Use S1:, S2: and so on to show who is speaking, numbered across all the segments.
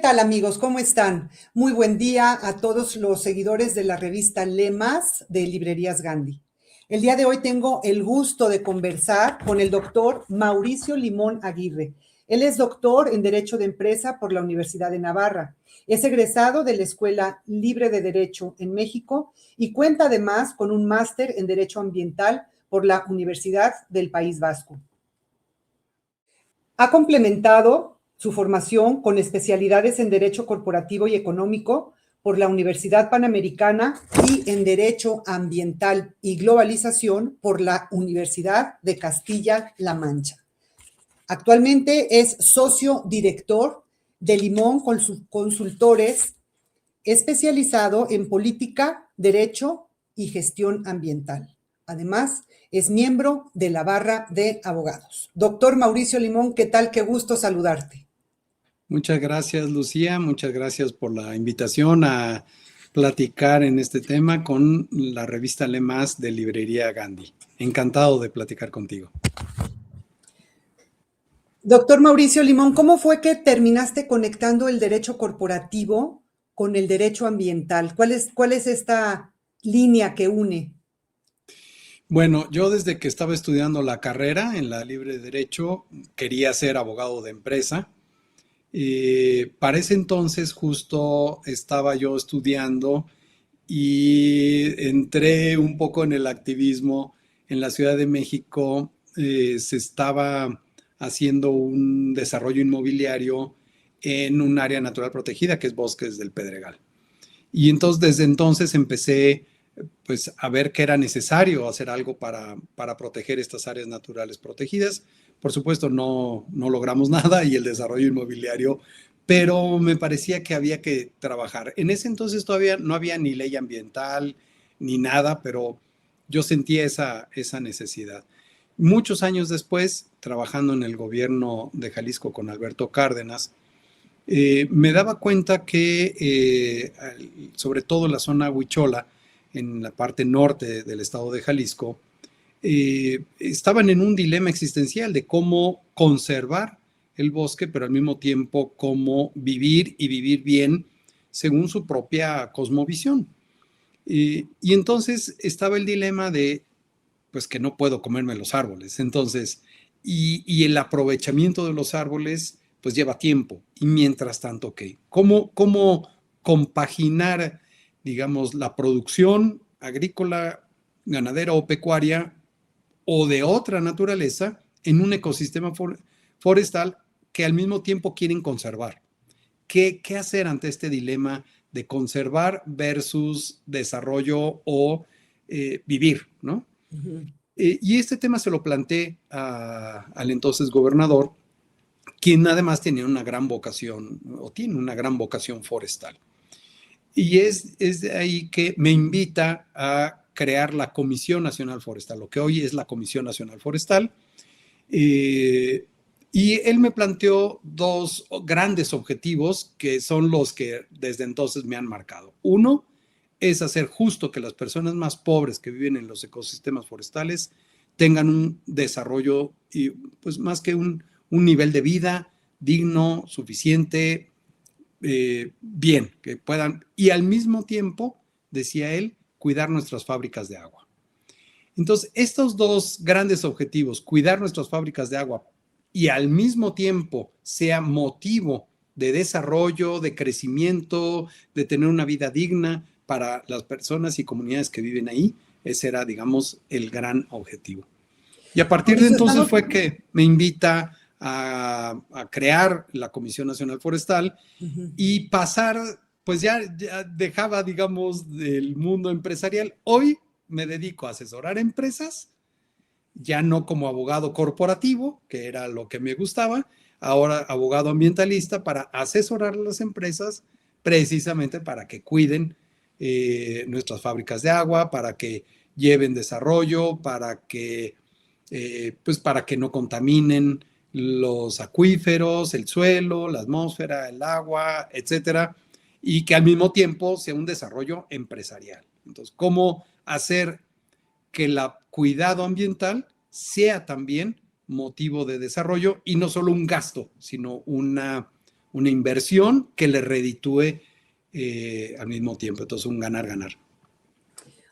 S1: tal, amigos? ¿Cómo están? Muy buen día a todos los seguidores de la revista Lemas de Librerías Gandhi. El día de hoy tengo el gusto de conversar con el doctor Mauricio Limón Aguirre. Él es doctor en Derecho de Empresa por la Universidad de Navarra. Es egresado de la Escuela Libre de Derecho en México y cuenta además con un máster en Derecho Ambiental por la Universidad del País Vasco. Ha complementado su formación con especialidades en Derecho Corporativo y Económico por la Universidad Panamericana y en Derecho Ambiental y Globalización por la Universidad de Castilla-La Mancha. Actualmente es socio director de Limón Consultores, especializado en política, derecho y gestión ambiental. Además, es miembro de la barra de abogados. Doctor Mauricio Limón, ¿qué tal? Qué gusto saludarte.
S2: Muchas gracias, Lucía. Muchas gracias por la invitación a platicar en este tema con la revista Lemas de Librería Gandhi. Encantado de platicar contigo.
S1: Doctor Mauricio Limón, ¿cómo fue que terminaste conectando el derecho corporativo con el derecho ambiental? ¿Cuál es esta línea que une?
S2: Bueno, yo desde que estaba estudiando la carrera en la Libre Derecho quería ser abogado de empresa. Para ese entonces justo estaba yo estudiando y entré un poco en el activismo en la Ciudad de México. Se estaba haciendo un desarrollo inmobiliario en un área natural protegida que es Bosques del Pedregal. Y entonces desde entonces empecé pues a ver que era necesario hacer algo para proteger estas áreas naturales protegidas. Por supuesto no logramos nada y el desarrollo inmobiliario, pero me parecía que había que trabajar. En ese entonces todavía no había ni ley ambiental ni nada, pero yo sentía esa necesidad. Muchos años después, trabajando en el gobierno de Jalisco con Alberto Cárdenas, me daba cuenta que sobre todo en la zona Huichola, en la parte norte del estado de Jalisco, estaban en un dilema existencial de cómo conservar el bosque, pero al mismo tiempo cómo vivir y vivir bien según su propia cosmovisión. Y entonces estaba el dilema de, pues que no puedo comerme los árboles. Entonces, y el aprovechamiento de los árboles, pues lleva tiempo. Y mientras tanto, ¿qué? ¿Cómo compaginar, digamos, la producción agrícola, ganadera o pecuaria o de otra naturaleza en un ecosistema forestal que al mismo tiempo quieren conservar? ¿Qué hacer ante este dilema de conservar versus desarrollo o vivir, ¿no?
S1: Uh-huh.
S2: Y este tema se lo planteé al entonces gobernador, quien además tenía una gran vocación, o tiene una gran vocación forestal. Y es de ahí que me invita a crear la Comisión Nacional Forestal, lo que hoy es la Comisión Nacional Forestal. Y él me planteó dos grandes objetivos que son los que desde entonces me han marcado. Uno es hacer justo que las personas más pobres que viven en los ecosistemas forestales tengan un desarrollo y pues más que un nivel de vida digno, suficiente, bien, que puedan, y al mismo tiempo, decía él, cuidar nuestras fábricas de agua. Entonces, estos dos grandes objetivos, cuidar nuestras fábricas de agua y al mismo tiempo sea motivo de desarrollo, de crecimiento, de tener una vida digna para las personas y comunidades que viven ahí, ese era, digamos, el gran objetivo. Y a partir de entonces fue que me invita a crear la Comisión Nacional Forestal y pasar, pues ya dejaba, digamos, del mundo empresarial. Hoy me dedico a asesorar empresas, ya no como abogado corporativo, que era lo que me gustaba, ahora abogado ambientalista para asesorar a las empresas precisamente para que cuiden nuestras fábricas de agua, para que lleven desarrollo, pues para que no contaminen los acuíferos, el suelo, la atmósfera, el agua, etcétera, y que al mismo tiempo sea un desarrollo empresarial. Entonces, ¿cómo hacer que el cuidado ambiental sea también motivo de desarrollo y no solo un gasto, sino una una inversión que le reditúe al mismo tiempo. Entonces, un ganar-ganar.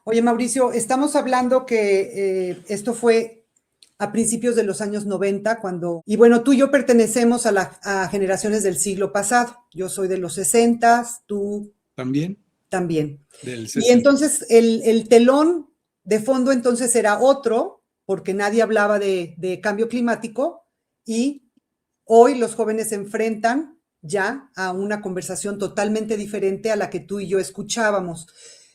S1: Oye, Mauricio, estamos hablando que esto fue a principios de los años 90, y bueno, tú y yo pertenecemos a generaciones del siglo pasado. Yo soy de los 60, tú
S2: ¿También?
S1: también.
S2: Del
S1: Y
S2: 60.
S1: entonces el telón de fondo entonces era otro, porque nadie hablaba de cambio climático, y hoy los jóvenes se enfrentan ya a una conversación totalmente diferente a la que tú y yo escuchábamos.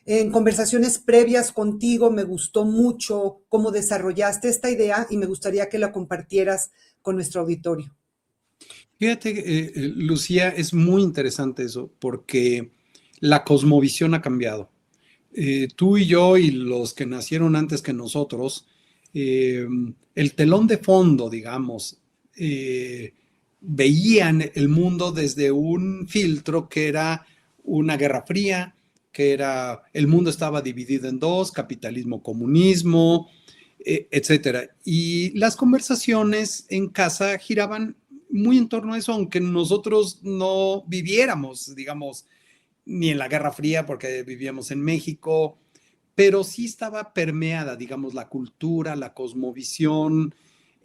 S1: En conversaciones previas contigo me gustó mucho cómo desarrollaste esta idea y me gustaría que la compartieras con nuestro auditorio.
S2: Fíjate, Lucía, es muy interesante eso porque la cosmovisión ha cambiado. Tú y yo y los que nacieron antes que nosotros, el telón de fondo, digamos, veían el mundo desde un filtro que era una guerra fría, que era el mundo estaba dividido en dos, capitalismo, comunismo, etcétera. Y las conversaciones en casa giraban muy en torno a eso, aunque nosotros no viviéramos, digamos, ni en la Guerra Fría, porque vivíamos en México, pero sí estaba permeada, digamos, la cultura, la cosmovisión,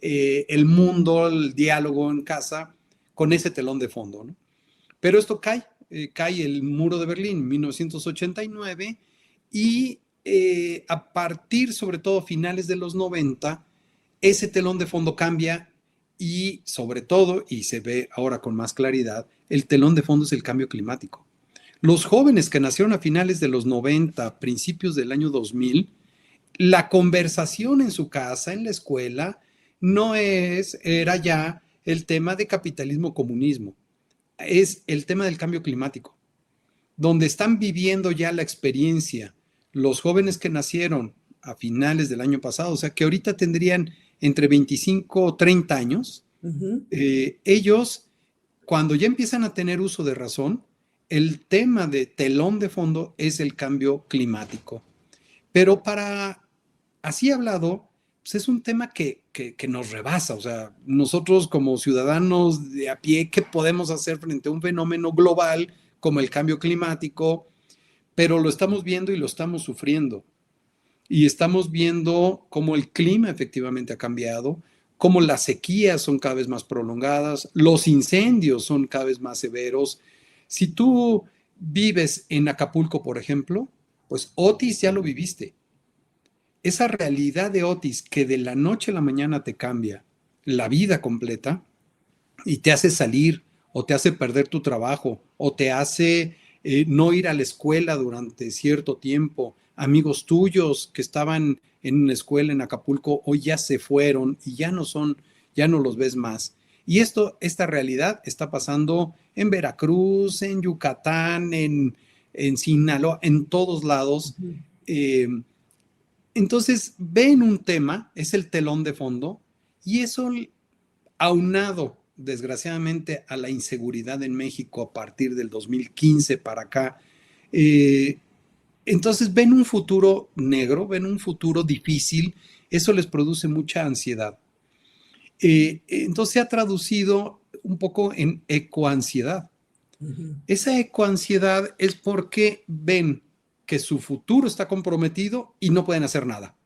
S2: el mundo, el diálogo en casa, con ese telón de fondo, ¿no? Pero esto cae el muro de Berlín en 1989 y a partir, sobre todo, finales de los 90, ese telón de fondo cambia y, sobre todo, y se ve ahora con más claridad, el telón de fondo es el cambio climático. Los jóvenes que nacieron a finales de los 90, principios del año 2000, la conversación en su casa, en la escuela, era ya el tema de capitalismo, comunismo, es el tema del cambio climático, donde están viviendo ya la experiencia los jóvenes que nacieron a finales del año pasado, o sea, que ahorita tendrían entre 25 o 30 años, ellos, cuando ya empiezan a tener uso de razón, el tema de telón de fondo es el cambio climático. Pero así hablado, pues es un tema que nos rebasa. O sea, nosotros como ciudadanos de a pie, ¿qué podemos hacer frente a un fenómeno global como el cambio climático? Pero lo estamos viendo y lo estamos sufriendo. Y estamos viendo cómo el clima efectivamente ha cambiado, cómo las sequías son cada vez más prolongadas, los incendios son cada vez más severos. Si tú vives en Acapulco, por ejemplo, pues Otis ya lo viviste. Esa realidad de Otis que de la noche a la mañana te cambia la vida completa y te hace salir o te hace perder tu trabajo o te hace no ir a la escuela durante cierto tiempo. Amigos tuyos que estaban en una escuela en Acapulco hoy ya se fueron y ya no los ves más. Y esta realidad está pasando en Veracruz, en Yucatán, en Sinaloa, en todos lados. Entonces ven un tema, es el telón de fondo, y eso aunado desgraciadamente a la inseguridad en México a partir del 2015 para acá, entonces ven un futuro negro, ven un futuro difícil, eso les produce mucha ansiedad. Entonces se ha traducido un poco en ecoansiedad. Esa ecoansiedad es porque ven que su futuro está comprometido y no pueden hacer nada.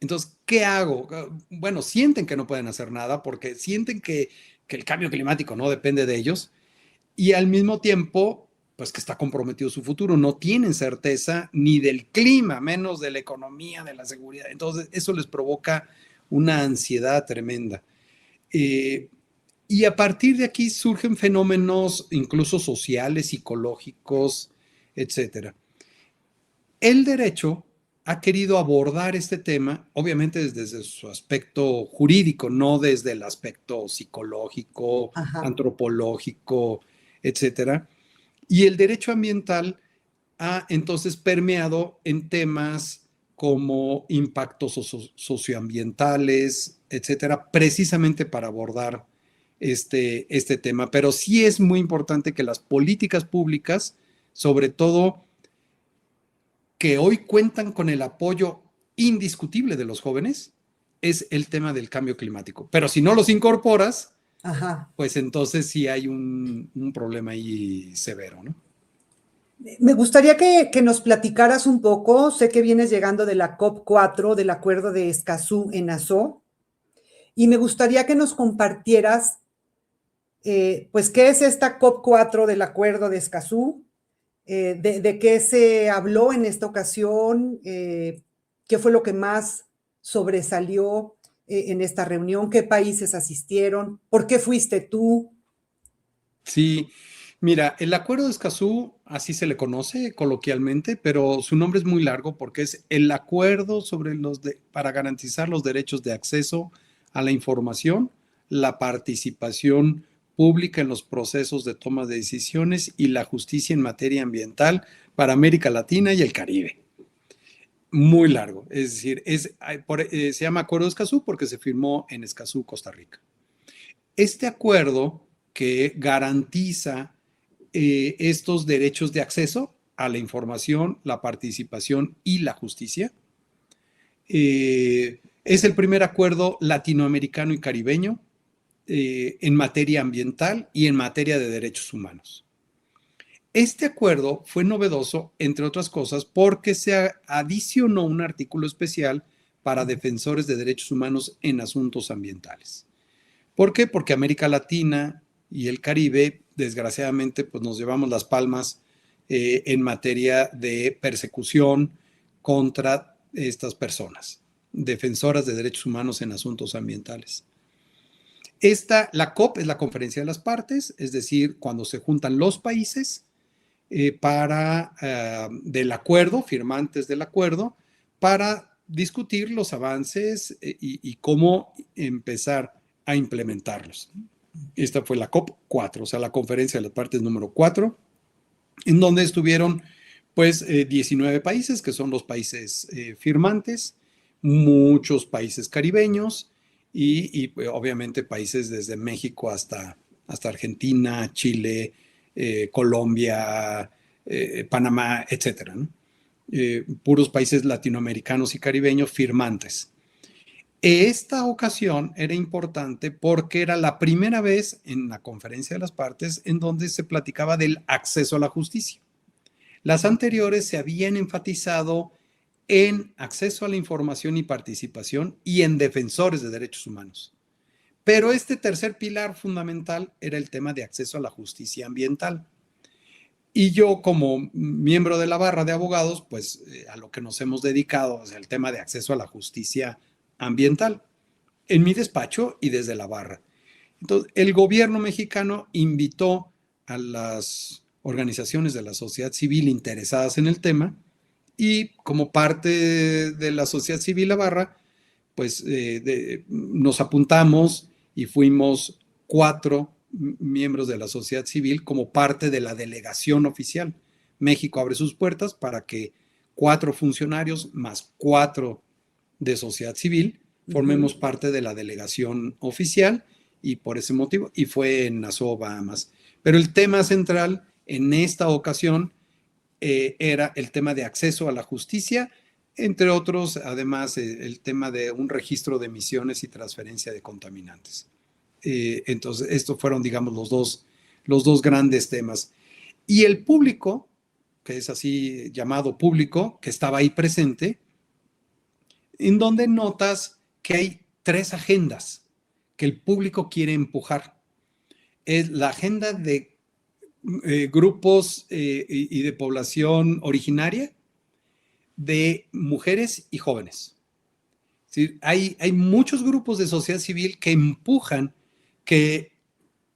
S2: Entonces, ¿qué hago? Bueno, sienten que no pueden hacer nada porque sienten que el cambio climático no depende de ellos y al mismo tiempo, pues que está comprometido su futuro. No tienen certeza ni del clima, menos de la economía, de la seguridad. Entonces, eso les provoca una ansiedad tremenda. Y a partir de aquí surgen fenómenos incluso sociales, psicológicos, etcétera. El derecho ha querido abordar este tema, obviamente desde su aspecto jurídico, no desde el aspecto psicológico, antropológico, etcétera. Y el derecho ambiental ha entonces permeado en temas como impactos socioambientales, etcétera, precisamente para abordar este tema. Pero sí es muy importante que las políticas públicas, sobre todo que hoy cuentan con el apoyo indiscutible de los jóvenes, es el tema del cambio climático. Pero si no los incorporas,
S1: Ajá.
S2: pues entonces sí hay un problema ahí severo, ¿no?
S1: Me gustaría que nos platicaras un poco, sé que vienes llegando de la COP 4 del Acuerdo de Escazú en Nassau, y me gustaría que nos compartieras, pues, qué es esta COP 4 del Acuerdo de Escazú, de qué se habló en esta ocasión, qué fue lo que más sobresalió en esta reunión, qué países asistieron, por qué fuiste tú.
S2: Sí, mira, el Acuerdo de Escazú, así se le conoce coloquialmente, pero su nombre es muy largo porque es el acuerdo sobre para garantizar los derechos de acceso a la información, la participación pública en los procesos de toma de decisiones y la justicia en materia ambiental para América Latina y el Caribe. Muy largo, es decir, se llama Acuerdo de Escazú porque se firmó en Escazú, Costa Rica. Este acuerdo que garantiza estos derechos de acceso a la información, la participación y la justicia. Es el primer acuerdo latinoamericano y caribeño en materia ambiental y en materia de derechos humanos. Este acuerdo fue novedoso, entre otras cosas, porque se adicionó un artículo especial para defensores de derechos humanos en asuntos ambientales. ¿Por qué? Porque América Latina y el Caribe, desgraciadamente, pues nos llevamos las palmas en materia de persecución contra estas personas, defensoras de derechos humanos en asuntos ambientales. La COP es la conferencia de las partes, es decir, cuando se juntan los países del acuerdo, firmantes del acuerdo, para discutir los avances y cómo empezar a implementarlos. Esta fue la COP 4, o sea, la conferencia de las partes número 4, en donde estuvieron pues 19 países, que son los países firmantes, muchos países caribeños y obviamente países desde México hasta Argentina, Chile, Colombia, Panamá, etcétera, ¿no? Puros países latinoamericanos y caribeños firmantes. Esta ocasión era importante porque era la primera vez en la conferencia de las partes en donde se platicaba del acceso a la justicia. Las anteriores se habían enfatizado en acceso a la información y participación y en defensores de derechos humanos. Pero este tercer pilar fundamental era el tema de acceso a la justicia ambiental. Y yo, como miembro de la barra de abogados, pues a lo que nos hemos dedicado, o sea, el tema de acceso a la justicia ambiental, en mi despacho y desde la barra. Entonces, el gobierno mexicano invitó a las organizaciones de la sociedad civil interesadas en el tema y como parte de la sociedad civil la barra, pues nos apuntamos y fuimos 4 miembros de la sociedad civil como parte de la delegación oficial. México abre sus puertas para que 4 funcionarios más 4 de sociedad civil formemos parte de la delegación oficial y por ese motivo, y fue en Nassau, Bahamas. Pero el tema central en esta ocasión era el tema de acceso a la justicia, entre otros, además, el tema de un registro de emisiones y transferencia de contaminantes. Entonces, estos fueron, digamos, los dos grandes temas. Y el público, que es así llamado público, que estaba ahí presente, en donde notas que hay 3 agendas que el público quiere empujar. Es la agenda de grupos y de población originaria, de mujeres y jóvenes. ¿Sí? Hay muchos grupos de sociedad civil que empujan que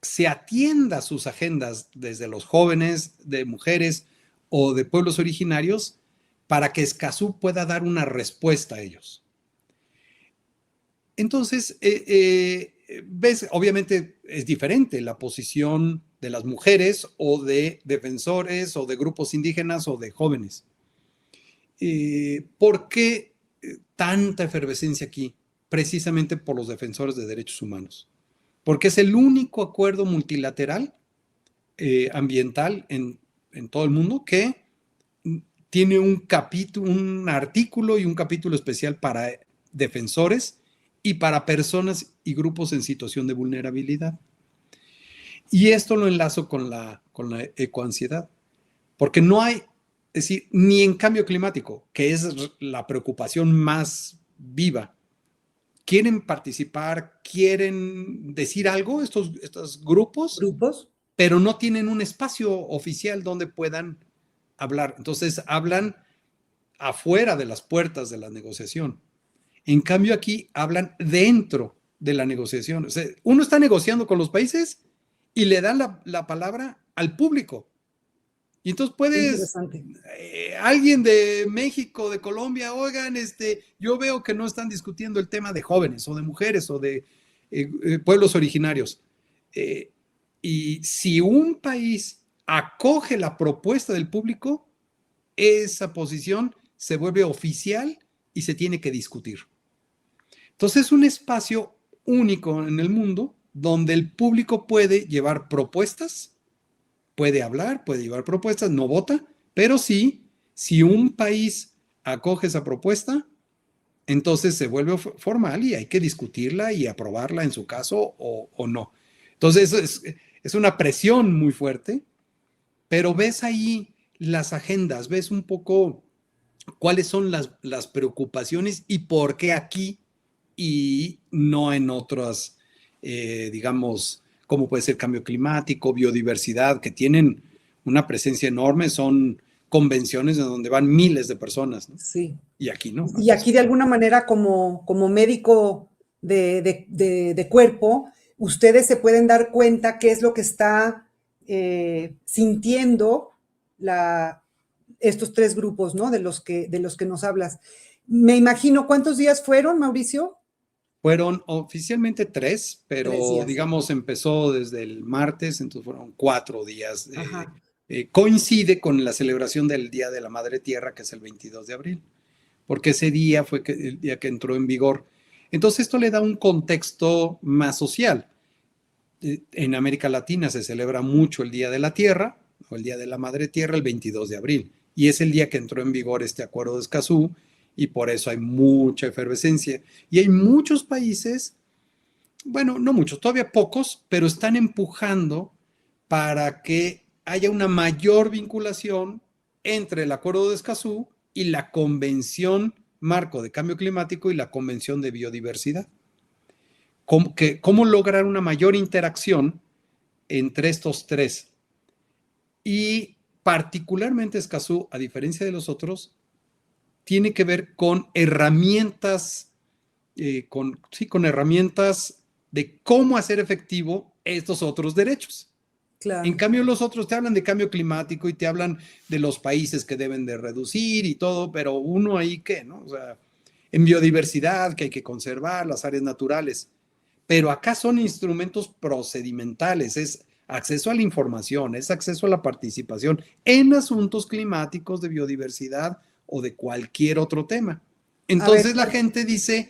S2: se atienda sus agendas desde los jóvenes, de mujeres o de pueblos originarios para que Escazú pueda dar una respuesta a ellos. Entonces, ves, obviamente es diferente la posición de las mujeres o de defensores o de grupos indígenas o de jóvenes. ¿Por qué tanta efervescencia aquí? Precisamente por los defensores de derechos humanos. Porque es el único acuerdo multilateral ambiental en todo el mundo que tiene un artículo y un capítulo especial para defensores y para personas y grupos en situación de vulnerabilidad. Y esto lo enlazo con la ecoansiedad, porque no hay, es decir, ni en cambio climático, que es la preocupación más viva, quieren participar, quieren decir algo estos grupos,
S1: ¿Grupos?
S2: pero no tienen un espacio oficial donde puedan hablar. Entonces hablan afuera de las puertas de la negociación. En cambio aquí hablan dentro de la negociación. O sea, uno está negociando con los países y le dan la palabra al público. Y entonces puedes,
S1: Interesante.
S2: alguien de México, de Colombia, oigan, yo veo que no están discutiendo el tema de jóvenes o de mujeres o de pueblos originarios. Eh, y si un país acoge la propuesta del público, esa posición se vuelve oficial y se tiene que discutir. Entonces es un espacio único en el mundo donde el público puede llevar propuestas, puede hablar, puede llevar propuestas, no vota, pero sí, si un país acoge esa propuesta, entonces se vuelve formal y hay que discutirla y aprobarla en su caso o no. Entonces es una presión muy fuerte, pero ves ahí las agendas, ves un poco cuáles son las preocupaciones y por qué aquí y no en otras, digamos, como puede ser cambio climático, biodiversidad, que tienen una presencia enorme, son convenciones en donde van miles de personas, ¿no?
S1: Sí.
S2: Y aquí no.
S1: Y aquí de alguna manera como médico de cuerpo, ustedes se pueden dar cuenta qué es lo que está sintiendo estos tres grupos, ¿no? De los que nos hablas. Me imagino, ¿cuántos días fueron, Mauricio?
S2: Fueron oficialmente 3,
S1: 3
S2: pero
S1: días.
S2: digamos empezó desde el martes, entonces fueron 4 días.
S1: Ajá.
S2: Coincide con la celebración del Día de la Madre Tierra, que es el 22 de abril, porque ese día fue el día que entró en vigor. Entonces esto le da un contexto más social. En América Latina se celebra mucho el Día de la Tierra, o el Día de la Madre Tierra, el 22 de abril, y es el día que entró en vigor este Acuerdo de Escazú, y por eso hay mucha efervescencia. Y hay muchos países, bueno, no muchos, todavía pocos, pero están empujando para que haya una mayor vinculación entre el Acuerdo de Escazú y la Convención Marco de Cambio Climático y la Convención de Biodiversidad. ¿Cómo lograr una mayor interacción entre estos tres? Y particularmente Escazú, a diferencia de los otros, tiene que ver con herramientas, con herramientas de cómo hacer efectivo estos otros derechos. En
S1: Claro.
S2: cambio, los otros te hablan de cambio climático y te hablan de los países que deben de reducir y todo, pero uno ahí, ¿qué? ¿No? O sea, en biodiversidad, que hay que conservar las áreas naturales. Pero acá son instrumentos procedimentales, es acceso a la información, es acceso a la participación en asuntos climáticos, de biodiversidad o de cualquier otro tema.
S1: A ver,
S2: Entonces la gente dice,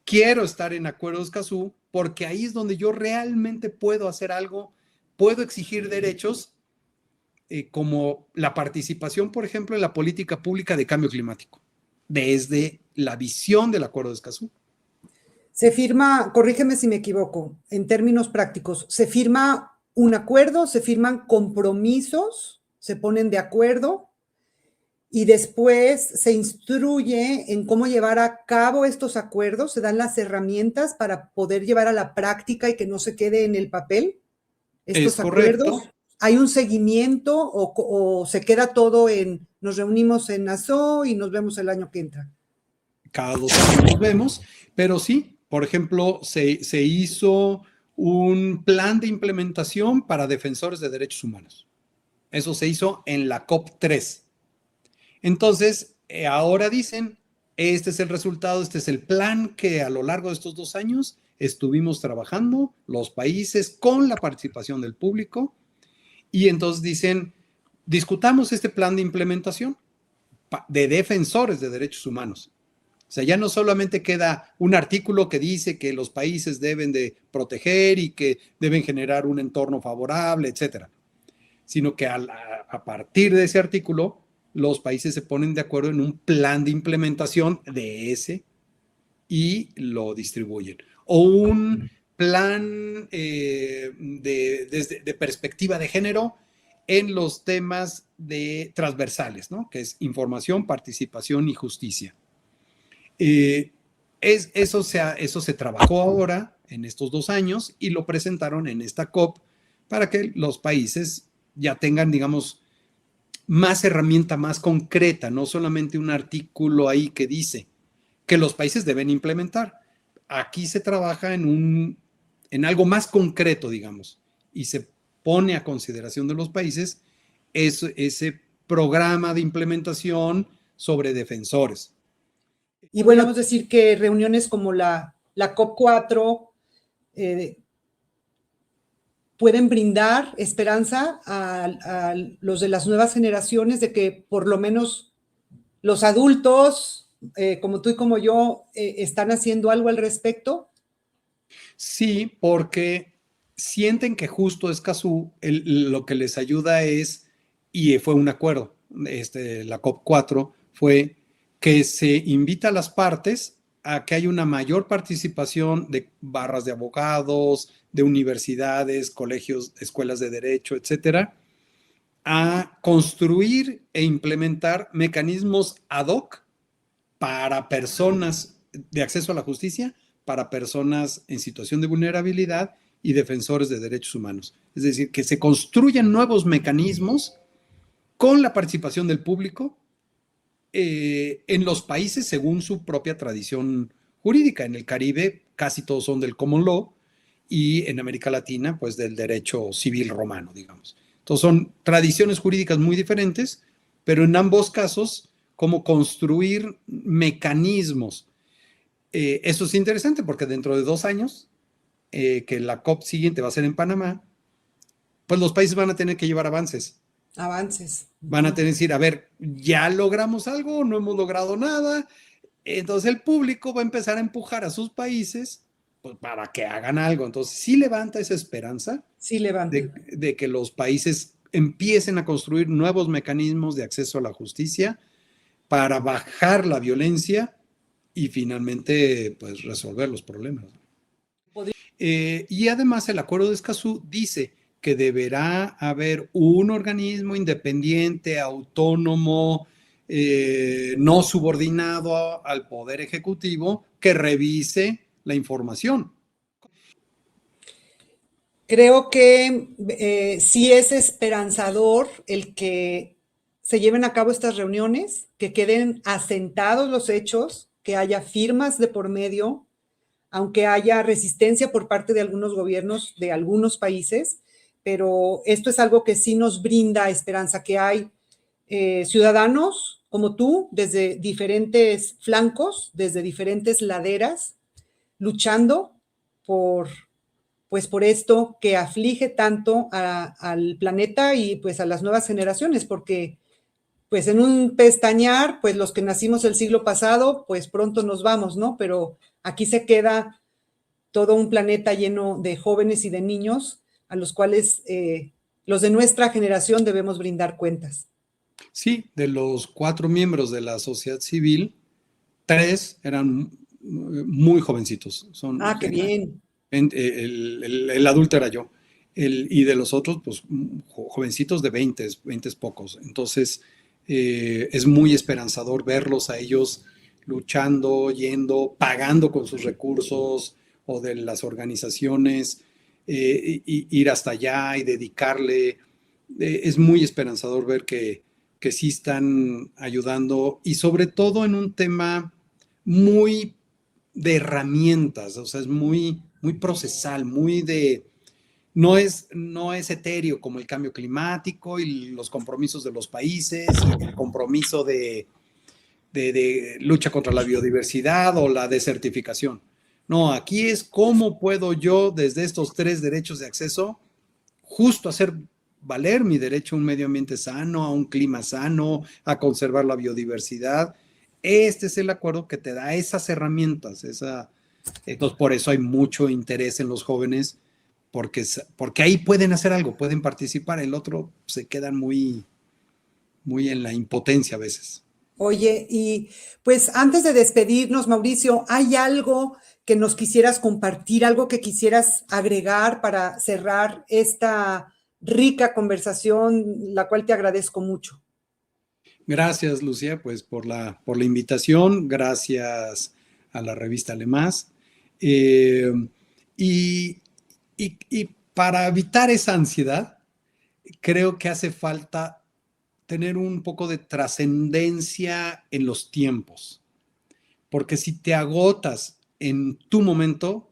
S2: quiero estar en Acuerdo de Escazú porque ahí es donde yo realmente puedo hacer algo, puedo exigir derechos como la participación, por ejemplo, en la política pública de cambio climático, desde la visión del Acuerdo de Escazú.
S1: se firma, corrígeme si me equivoco, en términos prácticos, se firma un acuerdo, se firman compromisos, se ponen de acuerdo y después se instruye en cómo llevar a cabo estos acuerdos, se dan las herramientas para poder llevar a la práctica y que no se quede en el papel
S2: Es
S1: estos acuerdos.
S2: correcto.
S1: ¿Hay un seguimiento o se queda todo en nos reunimos en Nassau y nos vemos el año que entra?
S2: Cada 2 años nos vemos, pero sí, por ejemplo, se hizo un plan de implementación para defensores de derechos humanos. Eso se hizo en la COP3. Entonces, ahora dicen, este es el resultado, este es el plan que a lo largo de estos 2 años estuvimos trabajando los países con la participación del público y entonces dicen, discutamos este plan de implementación de defensores de derechos humanos. O sea, ya no solamente queda un artículo que dice que los países deben de proteger y que deben generar un entorno favorable, etcétera, sino que a partir de ese artículo, los países se ponen de acuerdo en un plan de implementación de ese y lo distribuyen. O un plan de perspectiva de género en los temas transversales, ¿no? Que es información, participación y justicia. Eso se trabajó ahora en estos 2 años y lo presentaron en esta COP para que los países ya tengan, digamos, más herramienta, más concreta, no solamente un artículo ahí que dice que los países deben implementar. Aquí se trabaja en algo más concreto, digamos, y se pone a consideración de los países ese programa de implementación sobre defensores.
S1: Y podríamos decir que reuniones como la COP4 pueden brindar esperanza a los de las nuevas generaciones de que por lo menos los adultos, como tú y como yo, están haciendo algo al respecto.
S2: Sí, porque sienten que justo Escazú lo que les ayuda es, y fue un acuerdo, la COP4 fue que se invita a las partes a que haya una mayor participación de barras de abogados, de universidades, colegios, escuelas de derecho, etcétera, a construir e implementar mecanismos ad hoc para personas de acceso a la justicia, para personas en situación de vulnerabilidad y defensores de derechos humanos. Es decir, que se construyan nuevos mecanismos con la participación del público en los países según su propia tradición jurídica. En el Caribe casi todos son del common law y en América Latina pues del derecho civil romano, digamos. Entonces son tradiciones jurídicas muy diferentes, pero en ambos casos como construir mecanismos. Eso es interesante porque dentro de 2 años, que la COP siguiente va a ser en Panamá, pues los países van a tener que llevar avances. Van a tener que decir, a ver, ¿ya logramos algo? ¿No hemos logrado nada? Entonces el público va a empezar a empujar a sus países pues, para que hagan algo. Entonces sí levanta esa esperanza de que los países empiecen a construir nuevos mecanismos de acceso a la justicia para bajar la violencia y finalmente pues resolver los problemas. Y además el acuerdo de Escazú dice que deberá haber un organismo independiente, autónomo, no subordinado al Poder Ejecutivo que revise la información.
S1: Creo que sí es esperanzador el que se lleven a cabo estas reuniones, que queden asentados los hechos, que haya firmas de por medio, aunque haya resistencia por parte de algunos gobiernos de algunos países, pero esto es algo que sí nos brinda esperanza, que hay ciudadanos como tú, desde diferentes flancos, desde diferentes laderas, luchando por esto que aflige tanto al planeta y pues a las nuevas generaciones, porque pues en un pestañear, pues los que nacimos el siglo pasado, pues pronto nos vamos, ¿no? Pero aquí se queda todo un planeta lleno de jóvenes y de niños a los cuales los de nuestra generación debemos brindar cuentas.
S2: Sí, de los 4 miembros de la sociedad civil, 3 eran muy jovencitos.
S1: Qué bien.
S2: El adulto era yo. Y de los otros, pues jovencitos de 20 pocos. Entonces, es muy esperanzador verlos a ellos luchando, yendo, pagando con sus recursos o de las organizaciones, ir hasta allá y dedicarle. Es muy esperanzador ver que sí están ayudando y sobre todo en un tema muy de herramientas, o sea, es muy procesal, no es etéreo como el cambio climático y los compromisos de los países, y el compromiso de lucha contra la biodiversidad o la desertificación. No, aquí es cómo puedo yo, desde estos 3 derechos de acceso, justo hacer valer mi derecho a un medio ambiente sano, a un clima sano, a conservar la biodiversidad. Este es el acuerdo que te da esas herramientas. Entonces, por eso hay mucho interés en los jóvenes, porque ahí pueden hacer algo, pueden participar. El otro se quedan muy en la impotencia a veces.
S1: Oye, y pues antes de despedirnos, Mauricio, ¿hay algo que nos quisieras compartir, algo que quisieras agregar para cerrar esta rica conversación, la cual te agradezco mucho.
S2: Gracias, Lucía, pues por la invitación, gracias a la revista Alemás. Eh, y, y para evitar esa ansiedad, creo que hace falta tener un poco de trascendencia en los tiempos, porque si te agotas en tu momento,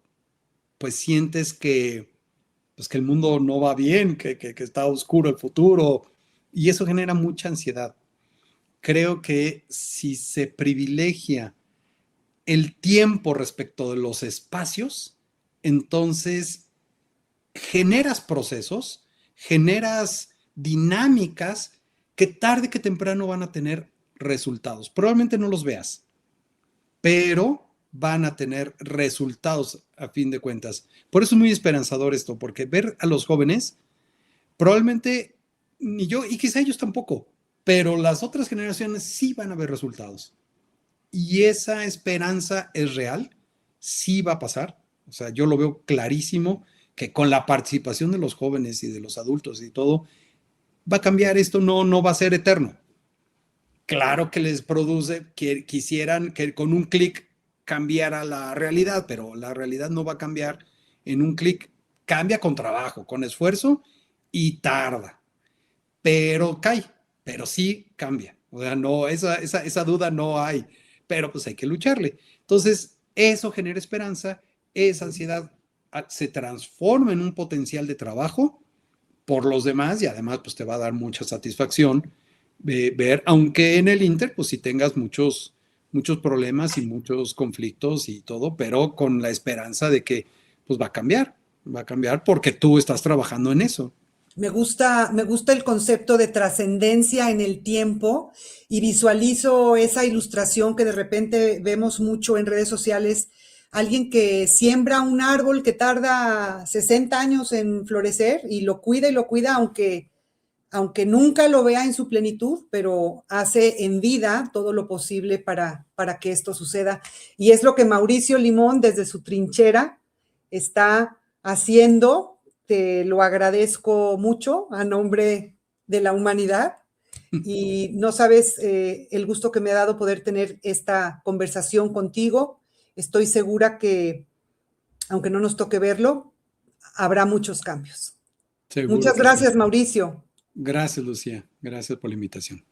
S2: pues sientes pues que el mundo no va bien, que está oscuro el futuro, y eso genera mucha ansiedad. Creo que si se privilegia el tiempo respecto de los espacios, entonces generas procesos, generas dinámicas que tarde que temprano van a tener resultados. Probablemente no los veas, pero van a tener resultados a fin de cuentas. Por eso es muy esperanzador esto, porque ver a los jóvenes, probablemente ni yo, y quizá ellos tampoco, pero las otras generaciones sí van a ver resultados. Y esa esperanza es real, sí va a pasar. O sea, yo lo veo clarísimo que con la participación de los jóvenes y de los adultos y todo, va a cambiar esto, no va a ser eterno. Claro que les produce, que quisieran que con un clic cambiara la realidad, pero la realidad no va a cambiar en un clic. Cambia con trabajo, con esfuerzo y tarda, pero cae, pero sí cambia. O sea, no, esa duda no hay, pero pues hay que lucharle. Entonces, eso genera esperanza, esa ansiedad se transforma en un potencial de trabajo por los demás y además pues te va a dar mucha satisfacción ver, aunque en el Inter pues si tengas muchos problemas y muchos conflictos y todo, pero con la esperanza de que pues va a cambiar porque tú estás trabajando en eso.
S1: Me gusta el concepto de trascendencia en el tiempo y visualizo esa ilustración que de repente vemos mucho en redes sociales, alguien que siembra un árbol que tarda 60 años en florecer y lo cuida, aunque nunca lo vea en su plenitud, pero hace en vida todo lo posible para que esto suceda. Y es lo que Mauricio Limón desde su trinchera está haciendo. Te lo agradezco mucho a nombre de la humanidad y no sabes el gusto que me ha dado poder tener esta conversación contigo. Estoy segura que, aunque no nos toque verlo, habrá muchos cambios.
S2: Seguro
S1: Muchas
S2: que sí.
S1: gracias, Mauricio.
S2: Gracias, Lucía. Gracias por la invitación.